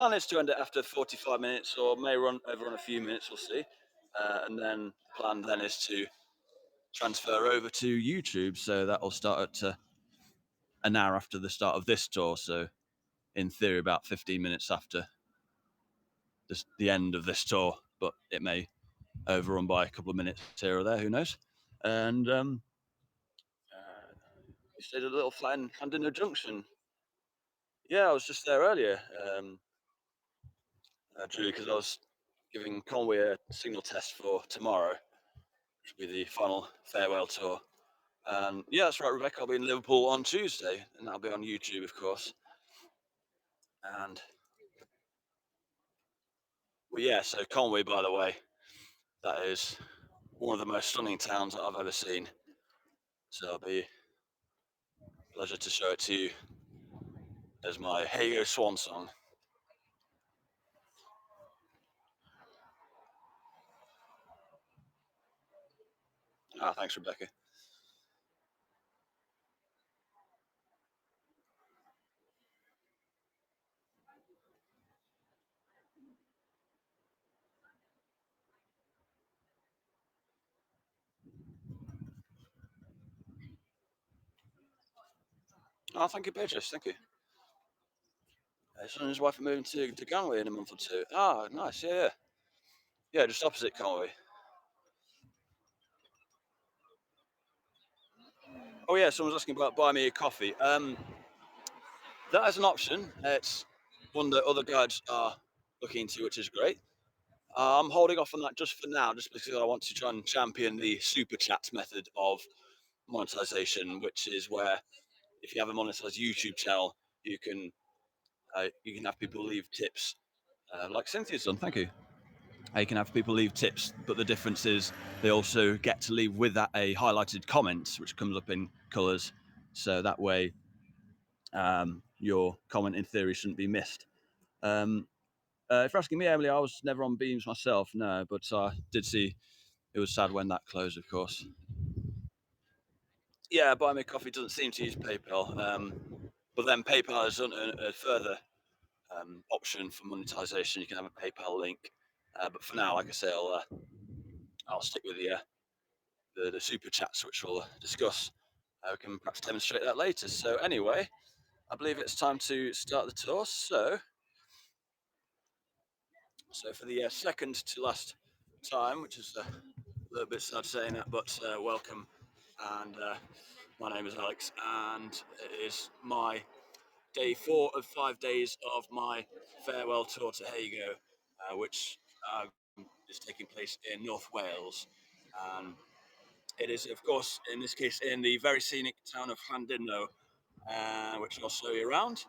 Plan is to end it after 45 minutes, or may run over on a few minutes. We'll see. And then the plan then is to transfer over to YouTube. So that'll start at an hour after the start of this tour. So in theory, about 15 minutes after the end of this tour, but it may overrun by a couple of minutes here or there. Who knows? And you stayed at a little flat in Llandudno Junction. Yeah, I was just there earlier, Drew, because I was giving Conway a signal test for tomorrow, which will be the final farewell tour. And yeah, that's right, Rebecca. I'll be in Liverpool on Tuesday, and that'll be on YouTube, of course. And well, yeah, so Conway, by the way, that is one of the most stunning towns that I've ever seen. So it'll be a pleasure to show it to you as my Hey Go Swan song. Ah, thanks, Rebecca. Oh, thank you, Beatrice. Thank you. His son and his wife are moving to Galway in a month or two. Ah, nice. Yeah, yeah. Yeah, just opposite Conway. Oh, yeah, someone's asking about buy me a coffee. That is an option. It's one that other guides are looking into, which is great. I'm holding off on that just for now, just because I want to try and champion the super chat method of monetization, which is where if you have a monetized YouTube channel, you can have people leave tips, like Cynthia's done. Thank you. You can have people leave tips, but the difference is they also get to leave with that a highlighted comment, which comes up in colours. So that way, your comment in theory shouldn't be missed. If you're asking me, Emily, I was never on Beams myself, no, but I did see it was sad when that closed, of course. Yeah, Buy Me Coffee doesn't seem to use PayPal, but then PayPal has done a further option for monetization. You can have a PayPal link, but for now, like I say, I'll stick with the super chats, which we'll discuss. We can perhaps demonstrate that later. So anyway, I believe it's time to start the tour. So for the second to last time, which is a little bit sad saying that, but welcome. And my name is Alex, and it is my day 4 of 5 days of my farewell tour to Hago, which is taking place in North Wales. And it is, of course, in this case, in the very scenic town of Llandudno, which I'll show you around.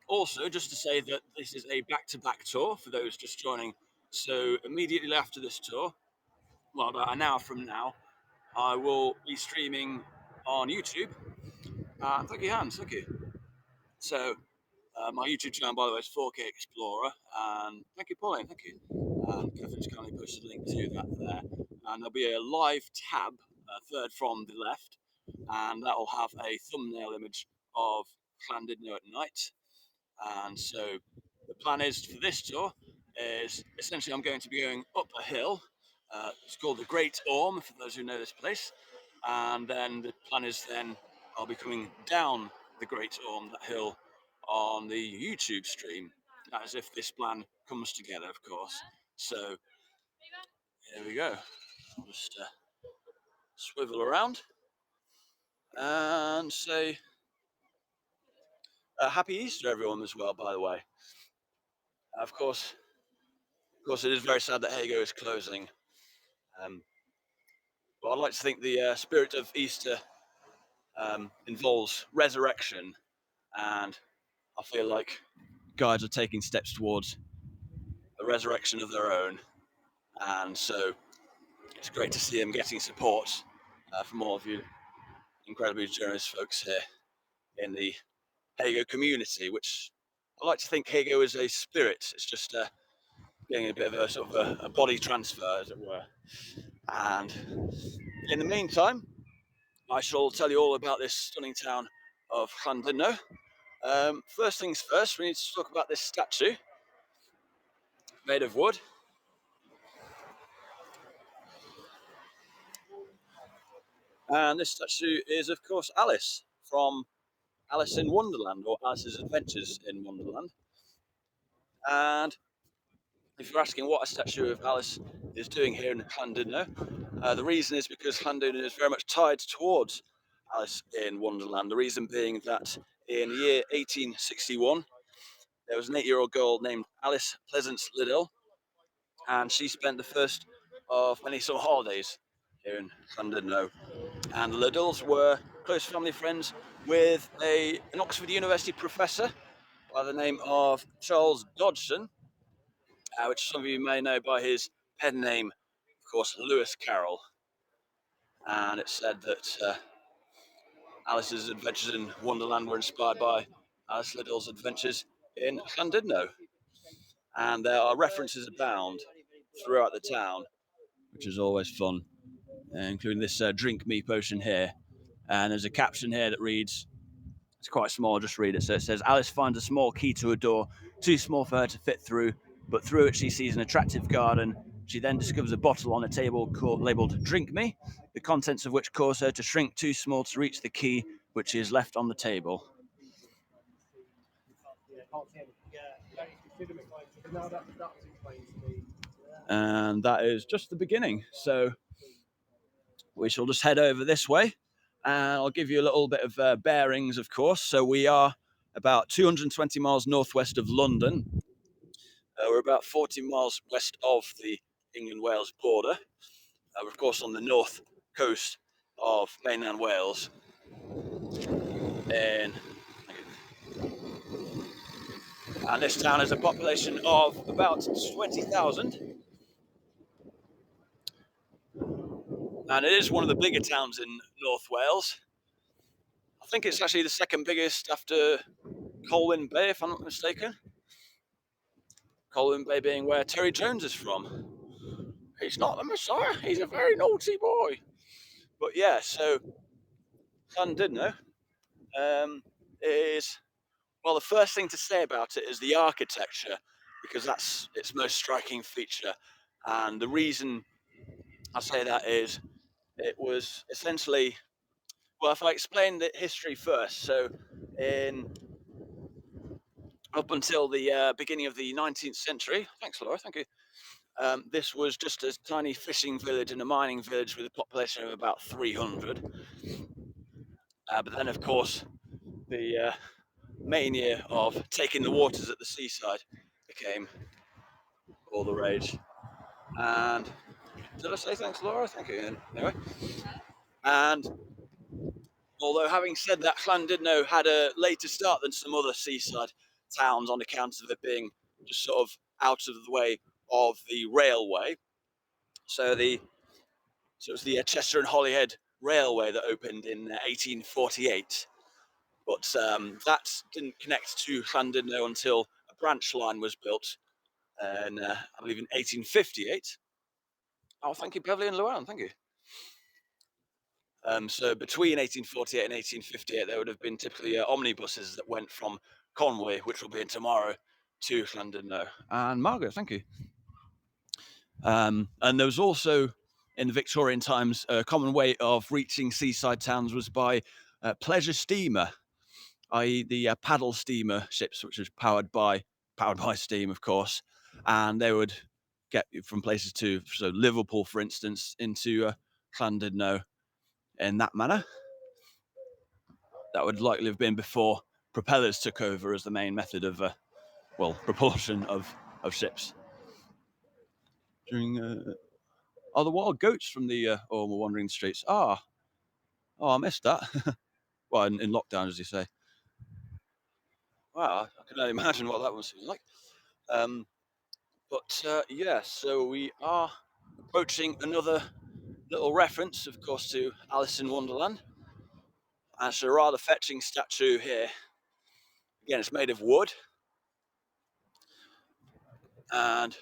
Also, just to say that this is a back-to-back tour for those just joining. So immediately after this tour, well, about an hour from now, I will be streaming on YouTube. Thank you, Hans. Thank you. So my YouTube channel, by the way, is 4K Explorer. And thank you, Pauline. Thank you. And Catherine's kindly posted a link to that there. And there'll be a live tab, third from the left, and that will have a thumbnail image of Llandudno at night. And so the plan is for this tour is essentially I'm going to be going up a hill. It's called the Great Orme, for those who know this place. And then the plan is then I'll be coming down the Great Orme, that hill, on the YouTube stream, as if this plan comes together, of course. So here we go. I'll just swivel around and say Happy Easter, everyone, as well, by the way. Of course, it is very sad that Hago is closing. But I'd like to think the spirit of Easter involves resurrection, and I feel like guides are taking steps towards a resurrection of their own, and so it's great to see them getting support from all of you incredibly generous folks here in the Hago community, which I like to think Hago is a spirit. It's just getting a bit of a sort of a body transfer, as it were. And in the meantime, I shall tell you all about this stunning town of Llandudno. First things first, we need to talk about this statue made of wood. And this statue is, of course, Alice from Alice in Wonderland, or Alice's Adventures in Wonderland. And if you're asking what a statue of Alice is doing here in Llandudno, the reason is because Llandudno is very much tied towards Alice in Wonderland. The reason being that in the year 1861, there was an 8-year-old girl named Alice Pleasance Liddell, and she spent the first of many summer holidays here in Llandudno. And the Liddells were close family friends with an Oxford University professor by the name of Charles Dodgson, which some of you may know by his pen name, of course, Lewis Carroll. And it's said that Alice's adventures in Wonderland were inspired by Alice Liddell's adventures in Llandudno. And there are references abound throughout the town, which is always fun, including this drink me potion here. And there's a caption here that reads, it's quite small, I'll just read it. So it says, Alice finds a small key to a door, too small for her to fit through, but through it she sees an attractive garden. She then discovers a bottle on a table labelled Drink Me, the contents of which cause her to shrink too small to reach the key, which is left on the table. And that is just the beginning. So we shall just head over this way, and I'll give you a little bit of bearings, of course. So we are about 220 miles northwest of London. We're about 40 miles west of the England-Wales border. We're, of course, on the north coast of mainland Wales. And this town has a population of about 20,000. And it is one of the bigger towns in North Wales. I think it's actually the second biggest after Colwyn Bay, if I'm not mistaken. Colwyn Bay being where Terry Jones is from. He's not the Messiah, he's a very naughty boy. But yeah, so Llandudno is, well, the first thing to say about it is the architecture, because that's its most striking feature. And the reason I say that is it was essentially, well, if I explain the history first, so up until the beginning of the 19th century, thanks Laura, thank you, this was just a tiny fishing village and a mining village with a population of about 300. But then, of course, the mania of taking the waters at the seaside became all the rage. And did I say thanks, Laura? Thank you. Anyway, and although having said that, Llandudno had a later start than some other seaside towns on account of it being just sort of out of the way of the railway. So it was the Chester and Holyhead Railway that opened in 1848. But that didn't connect to Llandudno until a branch line was built, and I believe in 1858. Oh, thank you, Beverly and Llewellyn, thank you. So between 1848 and 1858, there would have been typically omnibuses that went from Conway, which will be in tomorrow, to Llandudno. And Margaret, thank you. And there was also, in the Victorian times, a common way of reaching seaside towns was by pleasure steamer, i.e. the paddle steamer ships, which was powered by steam, of course. And they would get you from places to, so Liverpool, for instance, into Llandudno in that manner. That would likely have been before propellers took over as the main method of, propulsion of ships. During, the wild goats from the wandering streets. I missed that. Well, in lockdown, as you say. Wow, I can only imagine what that was like. Yeah, so we are approaching another little reference, of course, to Alice in Wonderland. And it's a rather fetching statue here. Again, it's made of wood. And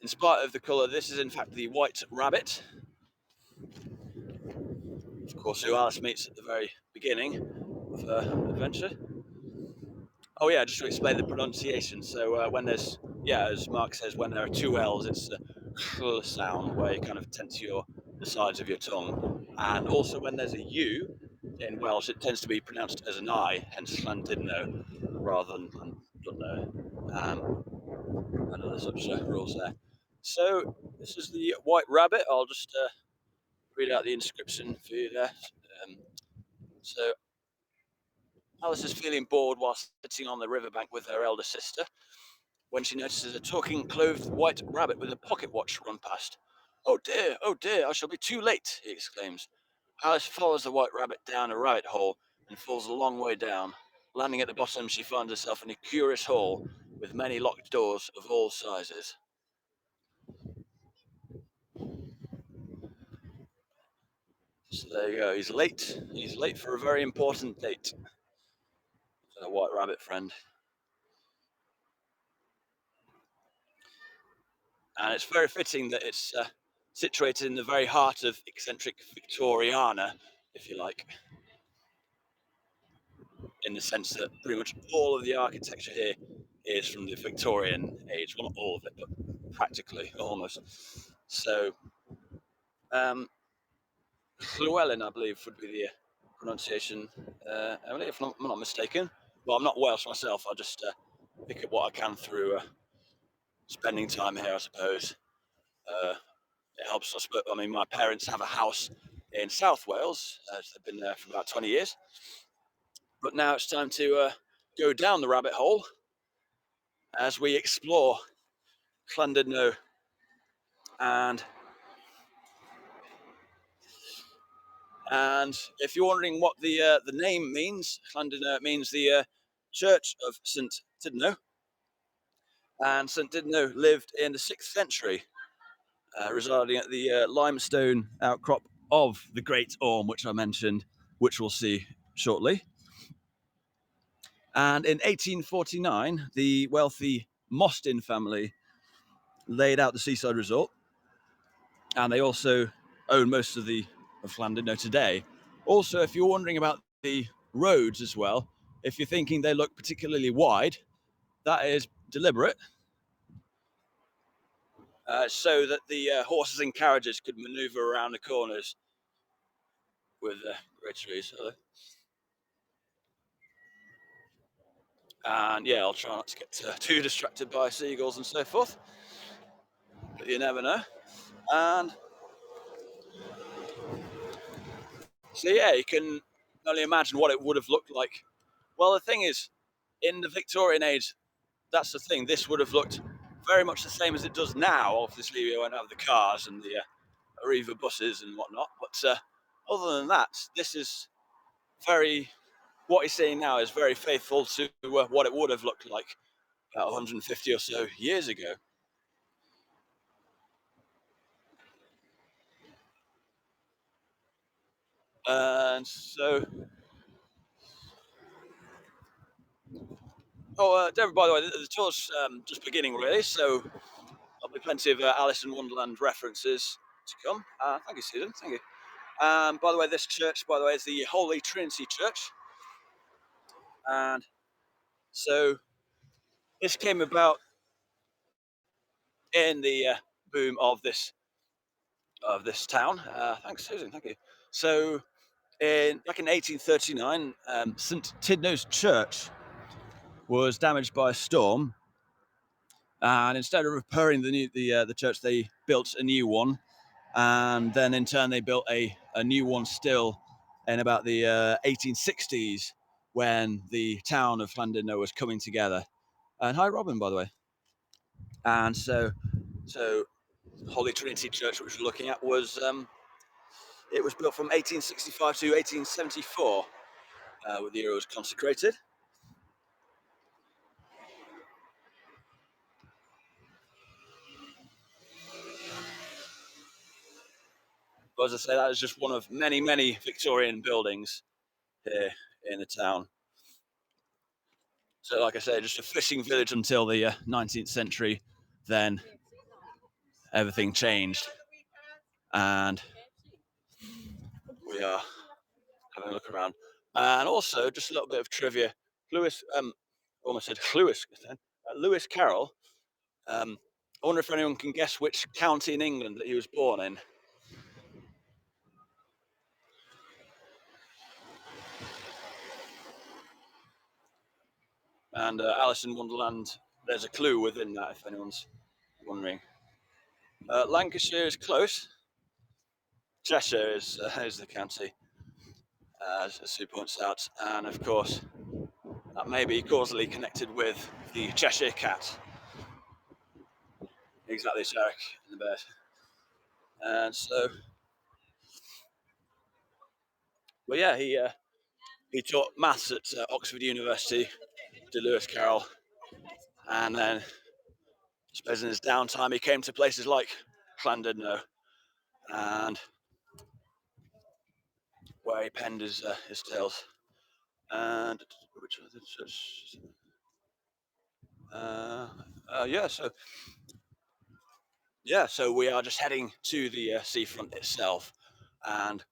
in spite of the colour, this is in fact the White Rabbit. Of course, who Alice meets at the very beginning of her adventure. Oh yeah, just to explain the pronunciation. So when there's as Mark says, when there are two L's, it's the sound where you kind of tense the sides of your tongue, and also when there's a U in Welsh, it tends to be pronounced as an I, hence Llandudno rather than Llandudno, and other such rules there. So this is the white rabbit. I'll just read out the inscription for you there. Um, so Alice is feeling bored whilst sitting on the riverbank with her elder sister when she notices a talking, clothed white rabbit with a pocket watch run past. Oh dear, I shall be too late, he exclaims. Alice follows the white rabbit down a rabbit hole and falls a long way down. Landing at the bottom, she finds herself in a curious hall with many locked doors of all sizes. So there you go, he's late. He's late for a very important date. A white rabbit friend. And it's very fitting that it's situated in the very heart of eccentric Victoriana, if you like, in the sense that pretty much all of the architecture here is from the Victorian age. Well, not all of it, but practically almost. So, um, Llewellyn, I believe, would be the pronunciation, Emily, if I'm not mistaken. Well, I'm not Welsh myself. I'll just pick up what I can through spending time here, I suppose. Uh, it helps us. But I mean, my parents have a house in South Wales. They've been there for about 20 years. But now it's time to go down the rabbit hole as we explore Llandudno. And if you're wondering what the name means, Llandudno means the Church of St Tidno. And St Tidno lived in the 6th century, residing at the limestone outcrop of the Great Orme, which I mentioned, which we'll see shortly. And in 1849, the wealthy Mostyn family laid out the seaside resort, and they also own most of Llandudno today. Also, if you're wondering about the roads as well, if you're thinking they look particularly wide, that is deliberate, so that the horses and carriages could maneuver around the corners with great trees. And yeah, I'll try not to get too distracted by seagulls and so forth, but you never know. And so yeah, you can only imagine what it would have looked like. Well, the thing is, in the Victorian age, that's the thing. This would have looked very much the same as it does now. Obviously, we won't have the cars and the Arriva buses and whatnot. But other than that, this is very. What he's saying now is very faithful to what it would have looked like about 150 or so years ago. And so, David, by the way, the tour's just beginning really, so there'll be plenty of Alice in Wonderland references to come. Thank you, Susan. Thank you. By the way, this church, by the way, is the Holy Trinity Church, and so this came about in the boom of this town. Thanks, Susan. Thank you. So, back in 1839, St Tidno's church was damaged by a storm, and instead of repairing the church, they built a new one, and then in turn they built a new one still in about the 1860s when the town of Llandudno was coming together. And hi, Robin, by the way. And so Holy Trinity Church, which we're looking at, it was built from 1865 to 1874, with the year it was consecrated. But as I say, that is just one of many, many Victorian buildings here in the town. So, like I say, just a fishing village until the 19th century. Then everything changed, and we are having a look around. And also, just a little bit of trivia. Lewis, almost said Lewis then. Lewis Carroll. I wonder if anyone can guess which county in England that he was born in. And Alice in Wonderland, there's a clue within that if anyone's wondering. Lancashire is close. Cheshire is the county, as Sue points out, and of course that may be causally connected with the Cheshire Cat. Exactly, Sarek in the bed. And so, well, yeah, he taught maths at Oxford University to Lewis Carroll, and then I suppose in his downtime he came to places like Llandudno, and where he penned his tales. And which other church? Yeah, so we are just heading to the seafront itself, and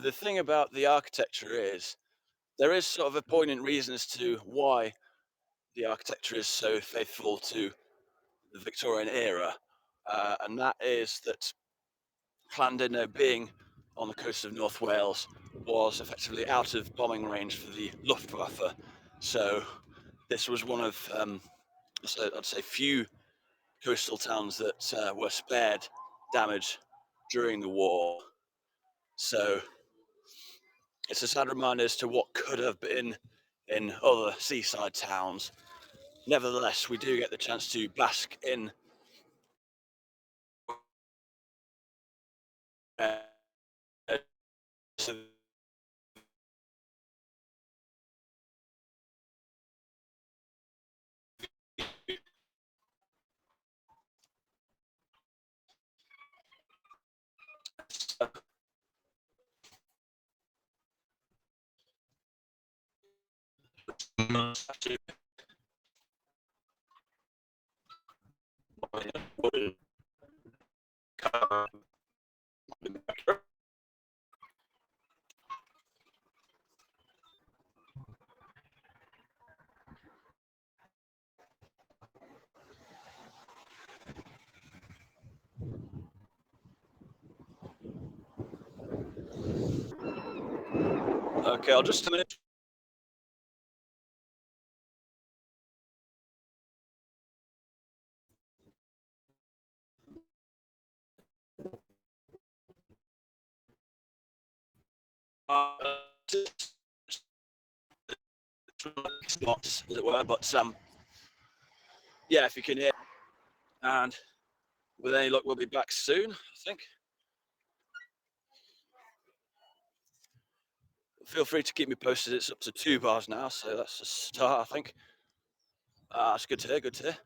the thing about the architecture is there is sort of a poignant reason as to why the architecture is so faithful to the Victorian era, and that is that Llandudno, being on the coast of North Wales, was effectively out of bombing range for the Luftwaffe. So this was one of, so I'd say, few coastal towns that were spared damage during the war. So it's a sad reminder as to what could have been in other seaside towns. Nevertheless, we do get the chance to bask in uh, Okay, I'll just a minute. Spots, as it were, but yeah, if you can hear, and with any luck, we'll be back soon, I think. Feel free to keep me posted. It's up to 2 bars now, so that's a start, I think. That's good to hear, good to hear.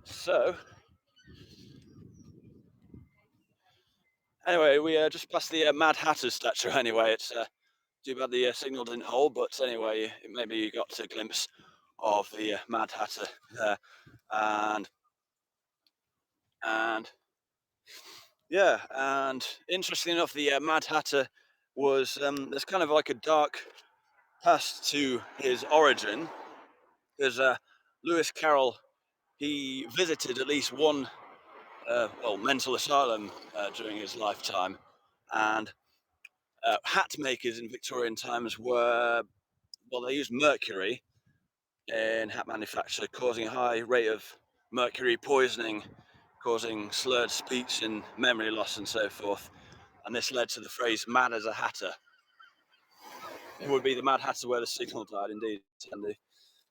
So, anyway, we just passed the Mad Hatter statue anyway. It's too bad the signal didn't hold, but anyway, maybe you got a glimpse of the Mad Hatter there. And yeah, and interestingly enough, the Mad Hatter was, there's kind of like a dark past to his origin, because Lewis Carroll, he visited at least one mental asylum during his lifetime, and hat makers in Victorian times were, well, they used mercury in hat manufacture, causing a high rate of mercury poisoning, causing slurred speech and memory loss and so forth. And this led to the phrase "mad as a hatter." It would be the Mad Hatter where the signal died, indeed, Sandy,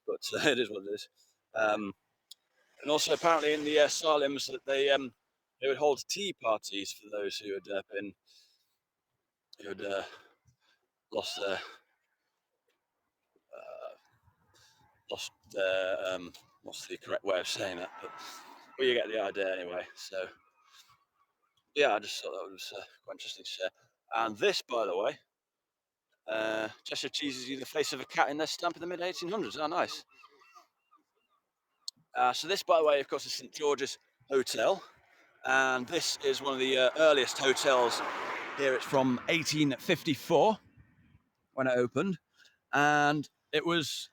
but it is what it is. And also, apparently, in the asylums, that they would hold tea parties for those who had lost their lost their what's the correct way of saying that? But well, you get the idea anyway. So yeah, I just thought that was quite interesting to share. And this, by the way, Cheshire cheese is the face of a cat in their stamp in the mid 1800s. Oh, nice. So this, by the way, of course, is St George's Hotel, and this is one of the earliest hotels Here it's from 1854 when it opened, and it was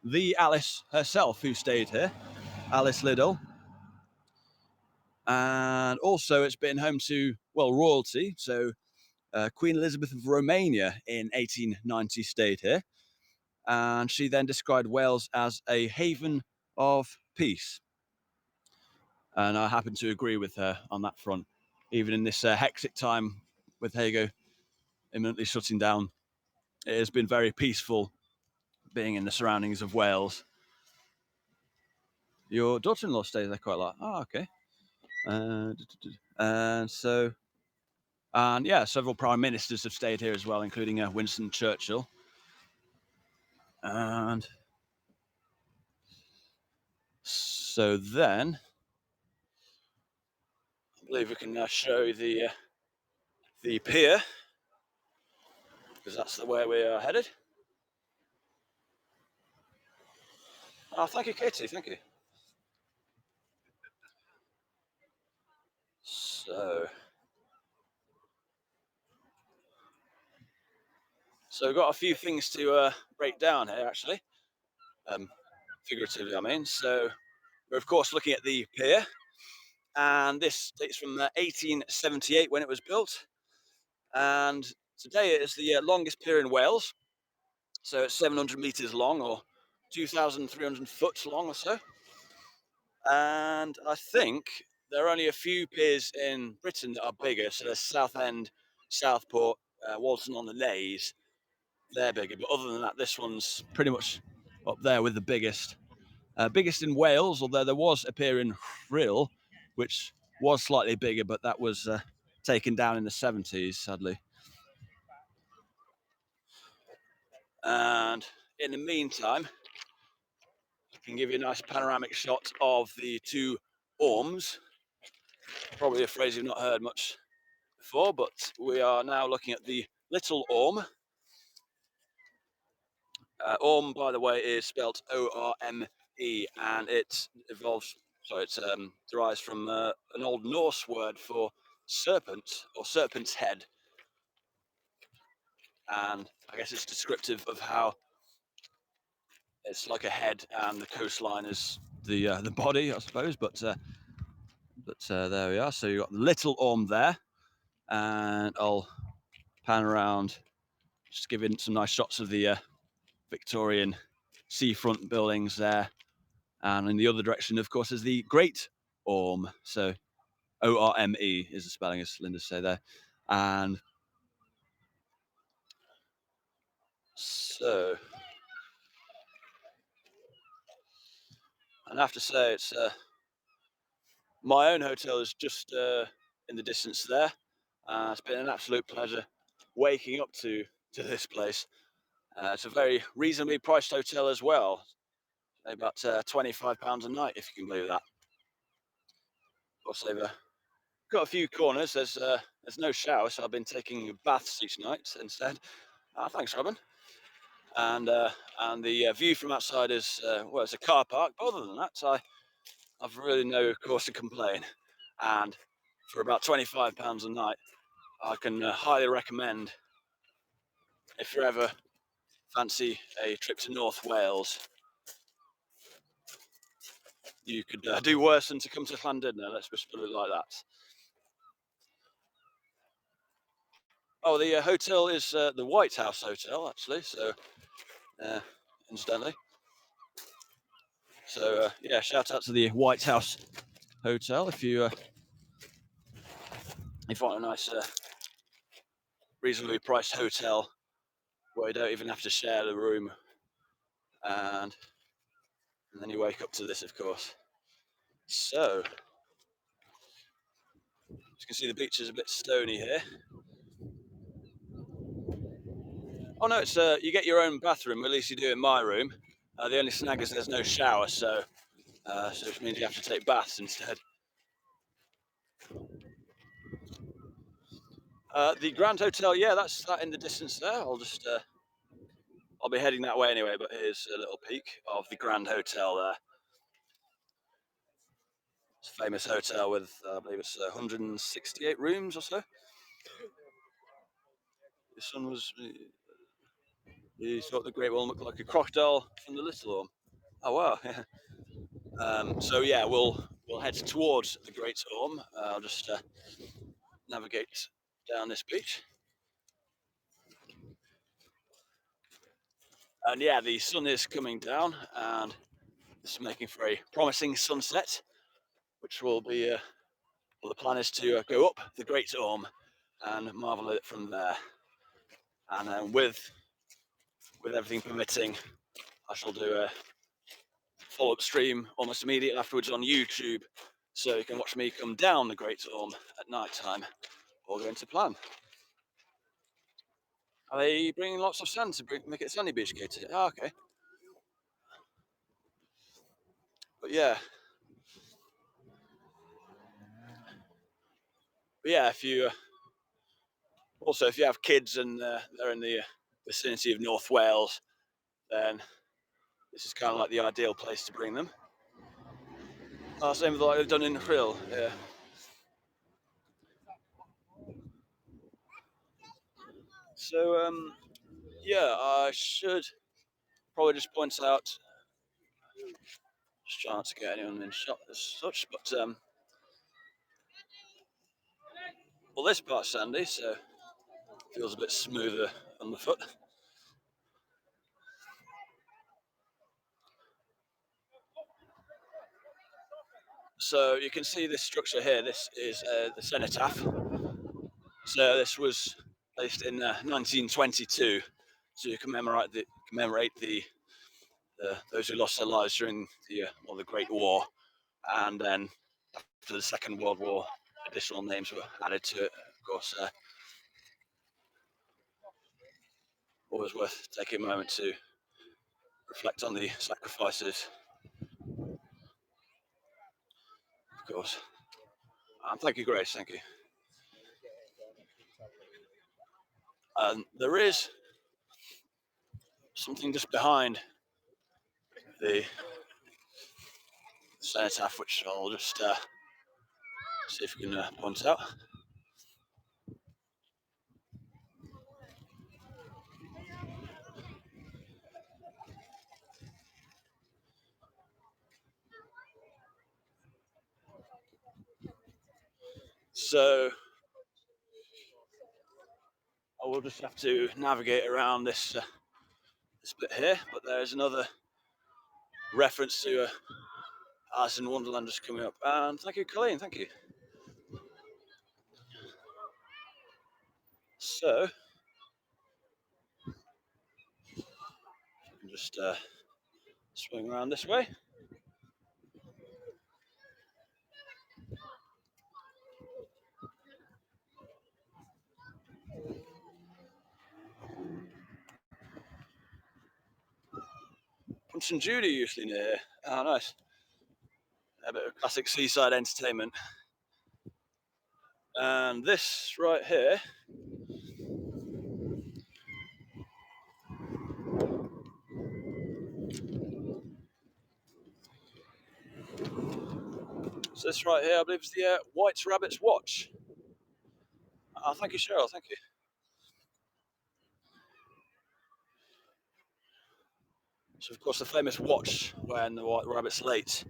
the Alice herself who stayed here, Alice Liddell. And also it's been home to, well, royalty. So Queen Elizabeth of Romania in 1890 stayed here, and she then described Wales as a haven of peace. And I happen to agree with her on that front. Even in this hectic time with Hago imminently shutting down, it has been very peaceful being in the surroundings of Wales. Your daughter-in-law stays there quite a lot. Oh, okay. And so, and yeah, several prime ministers have stayed here as well, including Winston Churchill. And so then, I believe we can show the pier, because that's the way we are headed. Oh, thank you, Katie. Thank you. So we've got a few things to break down here, actually, figuratively, I mean. So we're, of course, looking at the pier, and this dates from 1878 when it was built. And today it is the longest pier in Wales. So it's 700 metres long, or 2,300 foot long or so. And I think there are only a few piers in Britain that are bigger. So there's Southend, Southport, Walton on the Naze. They're bigger, but other than that, this one's pretty much up there with the biggest. Biggest in Wales, although there was a pier in Rhyl, which was slightly bigger, but that was taken down in the 70s, sadly. And in the meantime, I can give you a nice panoramic shot of the two orms. Probably a phrase you've not heard much before, but we are now looking at the Little Orme. Orme, by the way, is spelt O-R-M-E, and it derives from an Old Norse word for serpent, or serpent's head. And I guess it's descriptive of how it's like a head and the coastline is the body, I suppose. But there we are. So you've got the Little Orme there, and I'll pan around, just giving some nice shots of the Victorian seafront buildings there. And in the other direction, of course, is the Great Orme. So O-R-M-E is the spelling, as Linda said there. And so, and I have to say, it's my own hotel is just in the distance there. It's been an absolute pleasure waking up to this place. It's a very reasonably priced hotel as well, about £25 a night, if you can believe that. Of course, they've got a few corners. There's no shower, so I've been taking baths each night instead. Thanks, Robin. And the view from outside is well, it's a car park. But other than that, I've really no cause to complain. And for about £25 a night, I can highly recommend, if you ever fancy a trip to North Wales, you could do worse than to come to Llandudno. Let's just put it like that. Oh, the hotel is the White House Hotel, actually. So, incidentally. So yeah, shout out to the White House Hotel if you want a nice, reasonably priced hotel where you don't even have to share the room, and then you wake up to this, of course. So, as you can see, the beach is a bit stony here. Oh no, it's you get your own bathroom. At least you do in my room. The only snag is there's no shower, so it means you have to take baths instead. The Grand Hotel, yeah, that's that in the distance there. I'll be heading that way anyway. But here's a little peek of the Grand Hotel there. It's a famous hotel with, I believe it's 168 rooms or so. The son was. He thought the great one looked like a crocodile from the little one. Oh wow! So yeah, we'll head towards the Great Orme. I'll just navigate down this beach, and yeah, the sun is coming down, and it's making for a promising sunset, which will be. Well, the plan is to go up the Great Orme and marvel at it from there, and then with everything permitting, I shall do a follow-up stream almost immediately afterwards on YouTube, so you can watch me come down the Great Orme at night time, all going to plan. Are they bringing lots of sand to make it a sandy beach, Katie? Oh, okay. But yeah, if you also if you have kids and they're in the vicinity of North Wales, then this is kind of like the ideal place to bring them. Same with what they've done in Rhyl, yeah. So yeah, I should probably just point out, just trying not to get anyone in shot as such, but well, this part's sandy, so feels a bit smoother on the foot. So you can see this structure here. This is the cenotaph. So this was placed in 1922 to commemorate the those who lost their lives during the Great War, and then after the Second World War, additional names were added to it. Of course, always worth taking a moment to reflect on the sacrifices, of course. Thank you, Grace. Thank you. There is something just behind the cenotaph, which I'll just see if we can point out. So I will just have to navigate around this bit here, but there's another reference to Alice in Wonderland just coming up. And thank you, Colleen. Thank you. So I can just swing around this way. Punch and Judy usually near here. Oh, nice. A bit of classic seaside entertainment. And this right here this right here, I believe, is the White Rabbit's Watch. Thank you, Cheryl. Thank you. So, of course, the famous watch when the White Rabbit's late,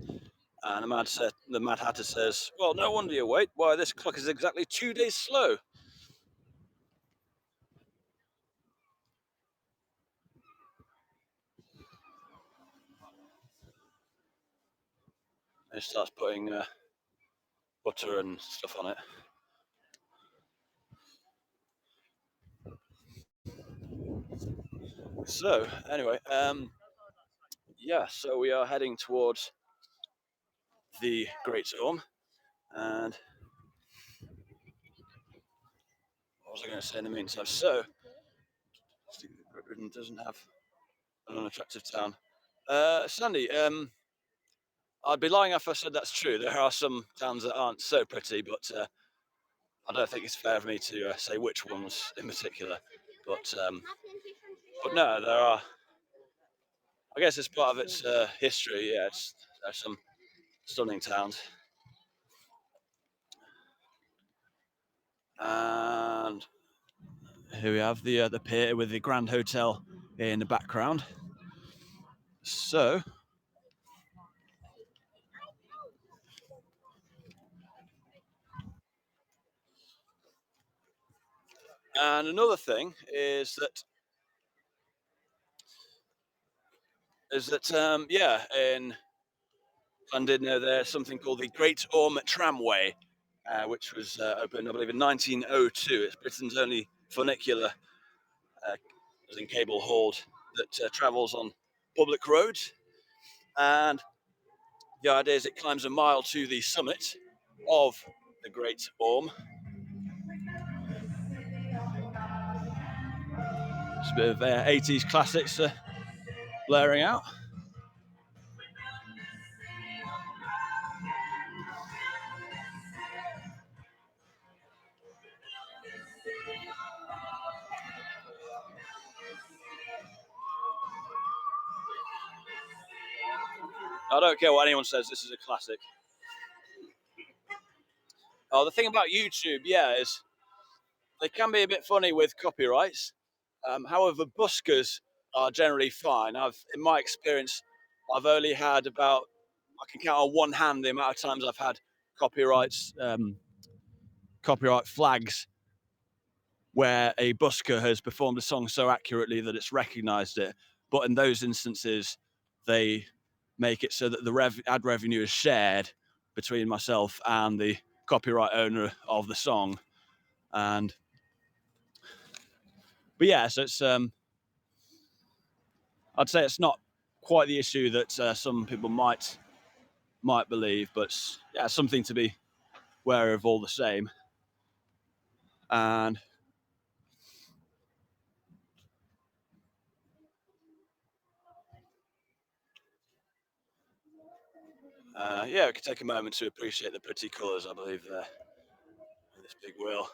and the Mad Hatter says, "Well, no wonder you're late. Why, this clock is exactly 2 days slow." And he starts putting butter and stuff on it. So, anyway, yeah, so we are heading towards the Great Orme, and what was I going to say in the meantime? So, Great Britain doesn't have an unattractive town. Sandy, I'd be lying if I said that's true. There are some towns that aren't so pretty, but I don't think it's fair for me to say which ones in particular. But no, there are. I guess it's part of its history. Yeah, there's some stunning towns, and here we have the pier with the Grand Hotel in the background. So, and another thing is that yeah, in Llandudno there's something called the Great Orme Tramway, which was opened, I believe, in 1902. It's Britain's only funicular, as in cable hauled, that travels on public roads. And the idea is it climbs a mile to the summit of the Great Orme. It's a bit of 80s classics blaring out. I don't care what anyone says, this is a classic. Oh, the thing about YouTube, yeah, is they can be a bit funny with copyrights. However, buskers are generally fine. In my experience, I've only had about, I can count on one hand the amount of times I've had copyrights, copyright flags where a busker has performed a song so accurately that it's recognised it. But in those instances, they make it so that the ad revenue is shared between myself and the copyright owner of the song. And but yeah, so it's I'd say it's not quite the issue that some people might believe, but yeah, something to be wary of all the same. And yeah, we could take a moment to appreciate the pretty colours, I believe, there in this big wheel.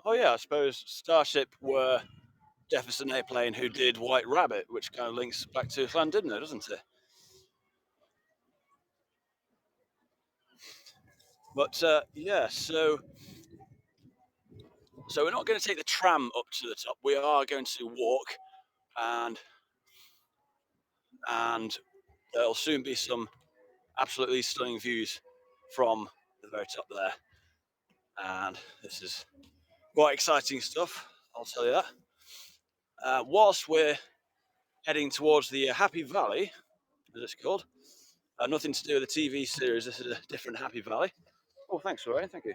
Oh yeah, I suppose Starship were Jefferson Airplane who did White Rabbit, which kind of links back to Llandudno, doesn't it? But yeah, so we're not going to take the tram up to the top. We are going to walk, and there'll soon be some absolutely stunning views from the very top there. And this is quite exciting stuff, I'll tell you that. Whilst we're heading towards the Happy Valley, as it's called, nothing to do with the TV series, this is a different Happy Valley. Oh, thanks, Lorraine, thank you.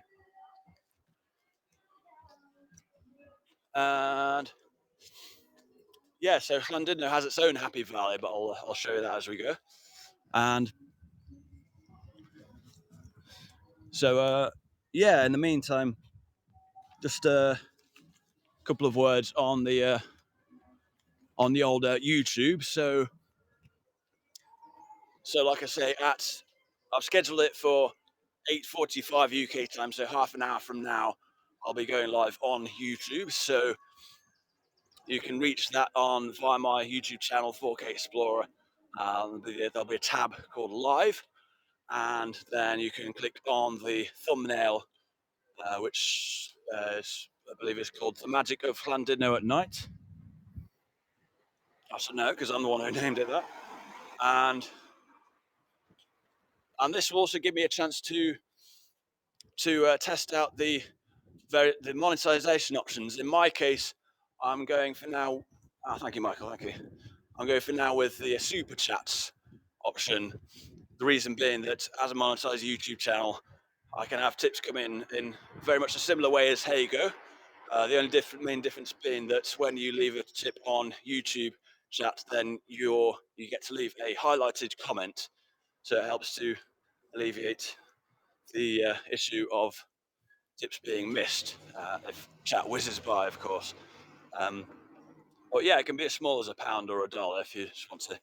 And yeah, so Llandudno has its own Happy Valley, but I'll show you that as we go. And so yeah, in the meantime, just a couple of words on the old YouTube. So like I say, I've scheduled it for 8:45 UK time, so half an hour from now, I'll be going live on YouTube. So you can reach that on via my YouTube channel, 4K Explorer. There'll be a tab called Live, and then you can click on the thumbnail, which I believe is called "The Magic of Llandudno at Night." I should know because I'm the one who named it that. And this will also give me a chance to test out the monetization options. In my case, I'm going for now. Oh, thank you, Michael. Thank you. I'm going for now with the super chats option. The reason being that as a monetized YouTube channel, I can have tips come in very much a similar way as Hago. The only main difference being that when you leave a tip on YouTube chat, then you get to leave a highlighted comment, so it helps to alleviate the issue of tips being missed if chat whizzes by, of course. But yeah, it can be as small as £1 or $1 if you just want to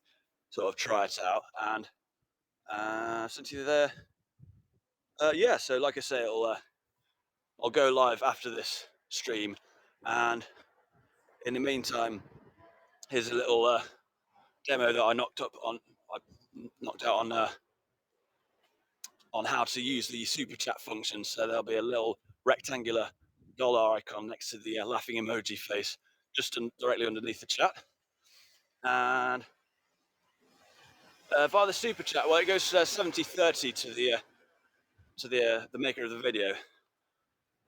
sort of try it out. And since you're there, yeah. So like I say, I'll go live after this stream, and in the meantime, here's a little demo that I knocked out on on how to use the super chat function. So there'll be a little rectangular dollar icon next to the laughing emoji face, just directly underneath the chat. And via the super chat, well, it goes 70-30 to the maker of the video.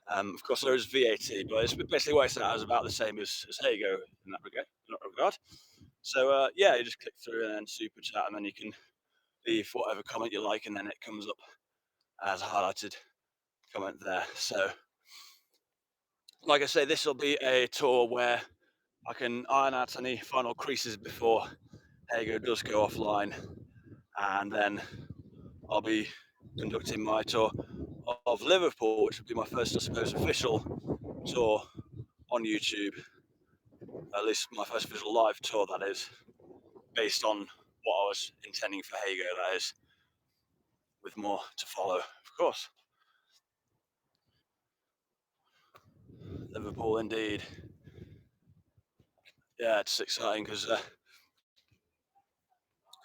Of course, there is VAT, but it's basically works out as about the same as Hey Go in that regard. So yeah, you just click through and then super chat, and then you can leave whatever comment you like, and then it comes up as a highlighted comment there. So, like I say, this will be a tour where I can iron out any final creases before Hey Go does go offline, and then I'll be conducting my tour of Liverpool, which will be my first, I suppose, official tour on YouTube. At least my first official live tour, that is, based on what I was intending for Hey Go, that is, with more to follow, of course. Liverpool, indeed. Yeah, it's exciting because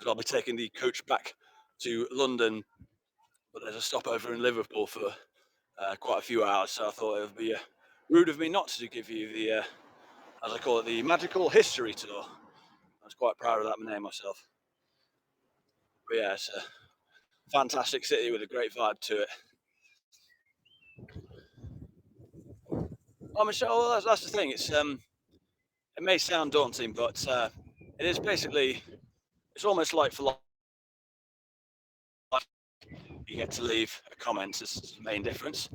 I'll be taking the coach back to London, but there's a stopover in Liverpool for quite a few hours, so I thought it would be rude of me not to give you the, as I call it, the magical history tour. I was quite proud of that name myself. But yeah, it's a fantastic city with a great vibe to it. Oh, Michelle, well, that's the thing. It may sound daunting, but it is basically, it's almost like for life. You get to leave a comment. It's the main difference.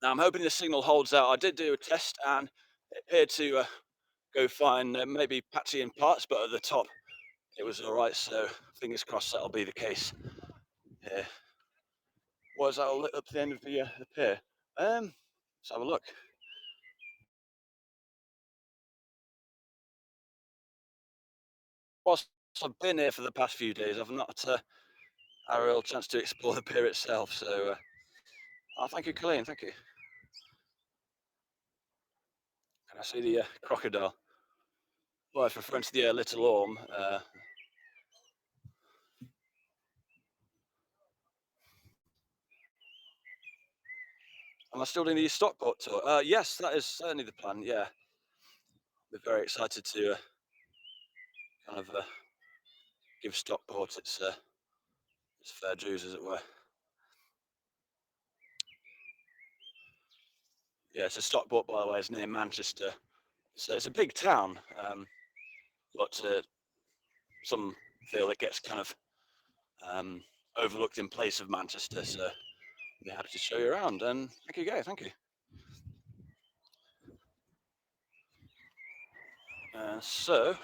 Now, I'm hoping the signal holds out. I did do a test, and it appeared to go fine, maybe patchy in parts, but at the top it was all right. So fingers crossed that'll be the case. Yeah. Was that all lit up to the end of the pier? Let's have a look. Whilst I've been here for the past few days, I've not had a real chance to explore the pier itself. So, oh, thank you, Colleen. Thank you. Can I see the crocodile? Well, if referring to the Little Orme, am I still doing the Stockport tour? Yes, that is certainly the plan. Yeah, we're very excited to kind of give Stockport its fair dues, as it were. Yeah, so Stockport, by the way, is near Manchester. So it's a big town, but some feel it gets kind of overlooked in place of Manchester. So I'll be happy to show you around. And thank you, Gay. Thank you. So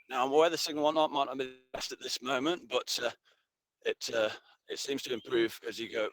now I'm aware the signal might not be the best at this moment, but it it seems to improve as you go.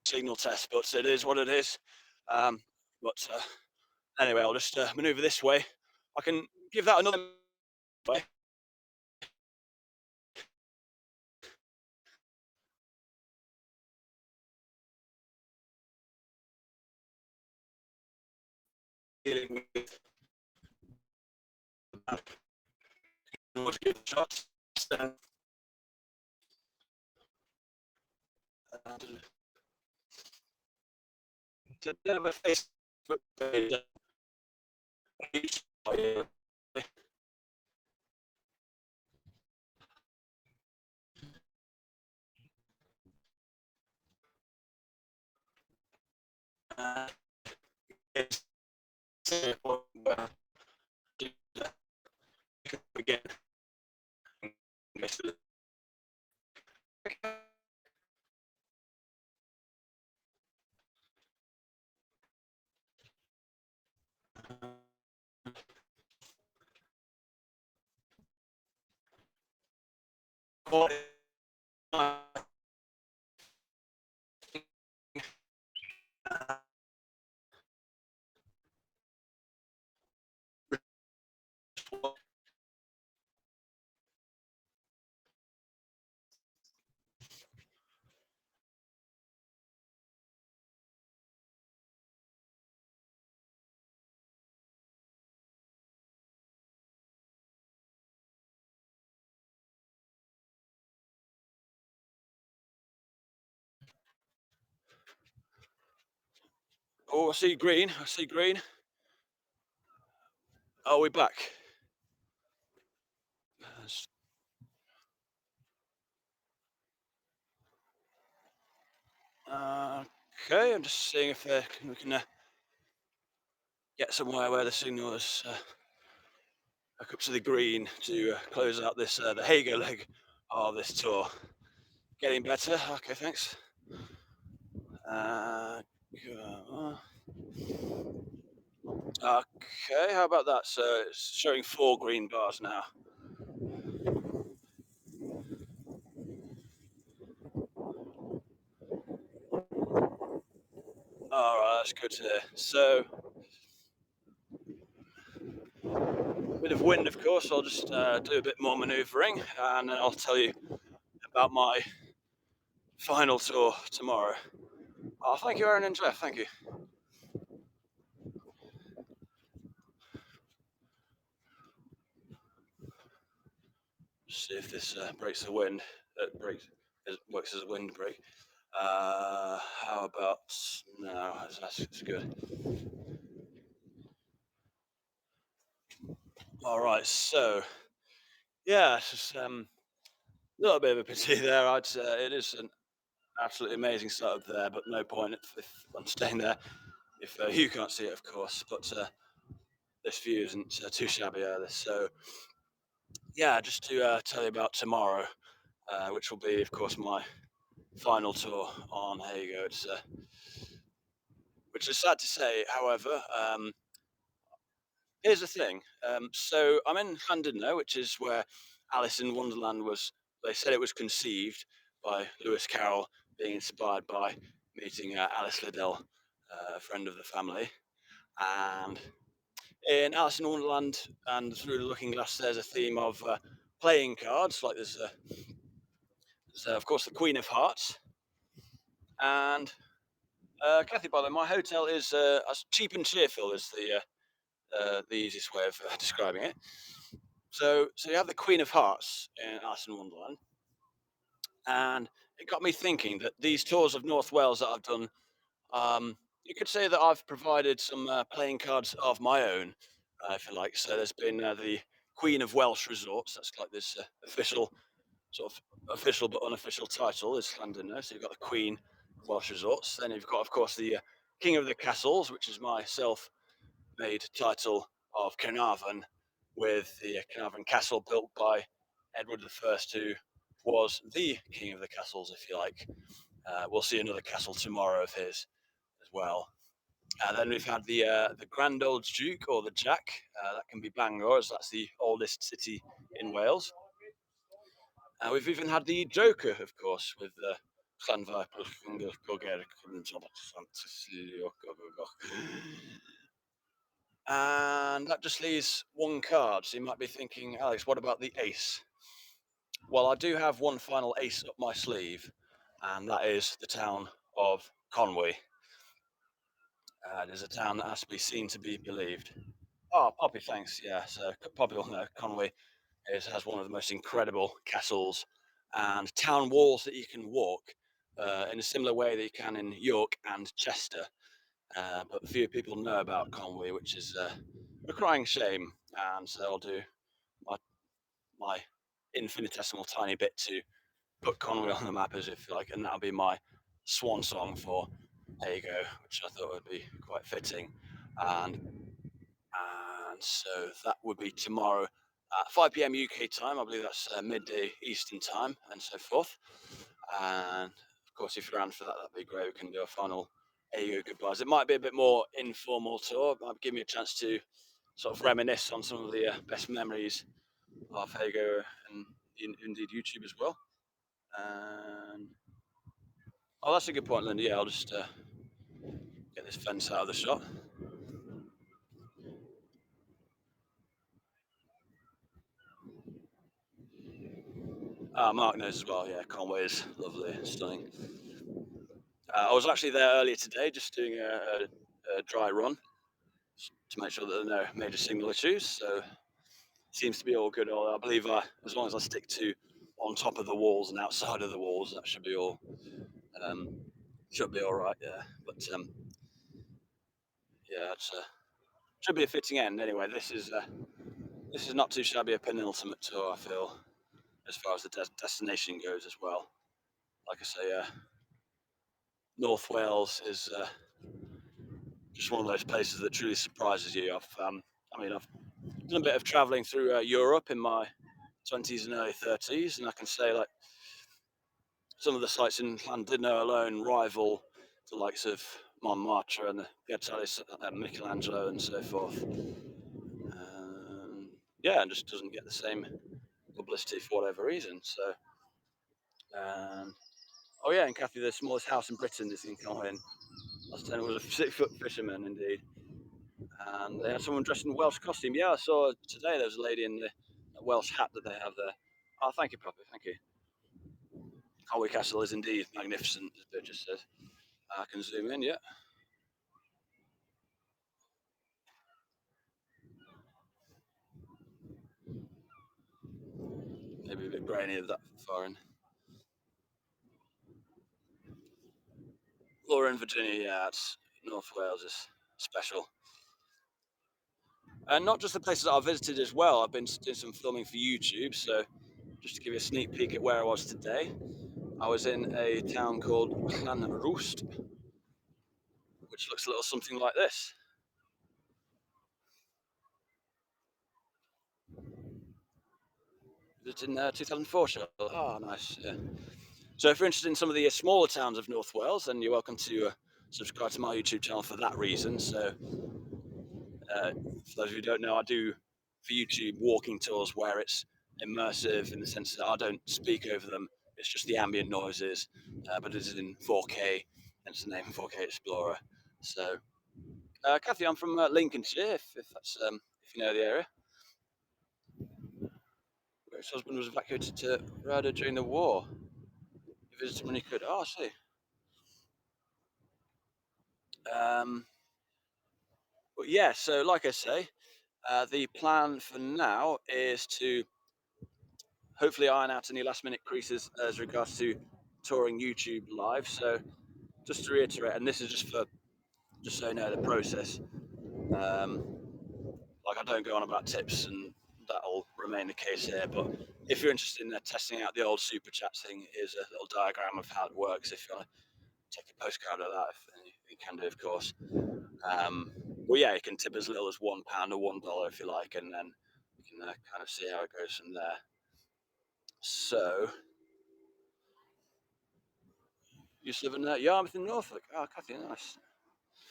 Signal test, but it is what it is. Um, but anyway, I'll just manoeuvre this way. I can give that another way. Dealing with give it a shot. To have a Facebook page. Uh, it's again. Oh, I see green. I see green. Are we back? Okay, I'm just seeing if we can get somewhere where the signal is back up to the green to close out this the Hago leg of this tour. Getting better. Okay, thanks. Uh, okay, how about that? So it's showing 4 green bars now. All right, that's good to hear. So, a bit of wind, of course. I'll just do a bit more manoeuvring, and then I'll tell you about my final tour tomorrow. Oh, thank you, Aaron and Jeff. Thank you. See if this breaks the wind. Works as a windbreak. How about no? That's good. All right. So yeah, it's just a little bit of a pity there. I'd say it is an absolutely amazing setup there, but no point if I'm staying there if you can't see it, of course. But this view isn't too shabby either. So yeah, just to tell you about tomorrow, which will be, of course, my final tour on Here You Go. It's which is sad to say, however. Here's the thing. So I'm in Llandudno, which is where Alice in Wonderland was. They said it was conceived by Lewis Carroll, being inspired by meeting Alice Liddell, a friend of the family. And in Alice in Wonderland and Through the Looking Glass, there's a theme of playing cards. Like there's of course, the Queen of Hearts. And Kathy, by the way, my hotel is as cheap and cheerful as the easiest way of describing it. So you have the Queen of Hearts in Alice in Wonderland, And it got me thinking that these tours of North Wales that I've done, you could say that I've provided some playing cards of my own, if you like. So there's been the Queen of Welsh Resorts. That's like this official, sort of official but unofficial title is Llandudno. So you've got the Queen of Welsh Resorts. Then you've got, of course, the King of the Castles, which is my self-made title of Carnarvon, with the Carnarvon Castle built by Edward the First, who was the King of the Castles, if you like. We'll see another castle tomorrow of his as well. And then we've had the Grand Old Duke or the Jack. That can be Bangor, as that's the oldest city in Wales. We've even had the Joker, of course, with Llanfair. And that just leaves one card. So you might be thinking, Alex, what about the ace? Well, I do have one final ace up my sleeve, and that is the town of Conwy. It is a town that has to be seen to be believed. Oh, Poppy, thanks. Yeah, so Poppy will know Conwy has one of the most incredible castles and town walls that you can walk in a similar way that you can in York and Chester. But few people know about Conwy, which is a crying shame. And so I'll do my, my infinitesimal tiny bit to put Conwy on the map, as if you like, and that'll be my swan song for There You Go, which I thought would be quite fitting. And so that would be tomorrow at 5 p.m. UK time. I believe that's midday Eastern time, and so forth. And of course, if you're around for that, that'd be great. We can do a final There You Go goodbyes. It might be a bit more informal tour. It might give me a chance to sort of reminisce on some of the best memories of There You Go and indeed YouTube as well. And oh, that's a good point, Linda. Yeah, I'll just get this fence out of the shot. Mark knows as well. Yeah, Conway is lovely, stunning. I was actually there earlier today, just doing a dry run to make sure that there are no major signal issues. So it seems to be all good. I believe as long as I stick to on top of the walls and outside of the walls, that um, should be all right. Yeah, but yeah, it should be a fitting end. Anyway, this is not too shabby a penultimate tour. I feel as far as the destination goes as well. Like I say, North Wales is just one of those places that truly surprises you. I've done a bit of travelling through Europe in my 20s and early 30s, and I can say like some of the sites in Llandudno alone rival the likes of Montmartre and the Piazzale Michelangelo and so forth. Yeah, and just doesn't get the same publicity for whatever reason. So, um, oh yeah, and Kathy, the smallest house in Britain is in Cohen. Last time it was a 6 foot fisherman, indeed. And they had someone dressed in Welsh costume. Yeah, I saw today there was a lady in the Welsh hat that they have there. Oh, thank you, Poppy. Thank you. Conwy Castle is indeed magnificent, as Bert just said. I can zoom in, yeah. Maybe a bit grainy of that far in. Laura in Virginia, yeah, it's North Wales is special. And not just the places that I've visited as well. I've been doing some filming for YouTube, so just to give you a sneak peek at where I was today, I was in a town called Llanrwst, which looks a little something like this. It's in 2004 show. Oh, nice. Yeah. So if you're interested in some of the smaller towns of North Wales, then you're welcome to subscribe to my YouTube channel for that reason. So for those who don't know, I do for YouTube walking tours where it's immersive in the sense that I don't speak over them. It's just the ambient noises, but it is in 4K, hence the name 4K Explorer. So, Kathy, I'm from Lincolnshire, if you know the area. Where his husband was evacuated to Rada during the war. He visited when he could. Oh, I see. Um, but yeah, so like I say, the plan for now is to hopefully iron out any last minute creases as regards to touring YouTube live. So just to reiterate, and this is just so you know the process. Um, like I don't go on about tips, and that'll remain the case here. But if you're interested in testing out the old super chat thing, here's a little diagram of how it works. If you want to take a postcard of that, you can do, of course. Well, yeah, you can tip as little as £1 or $1 if you like, and then you can kind of see how it goes from there. So, you used to live in Yarmouth in Norfolk. Oh, Kathy, nice.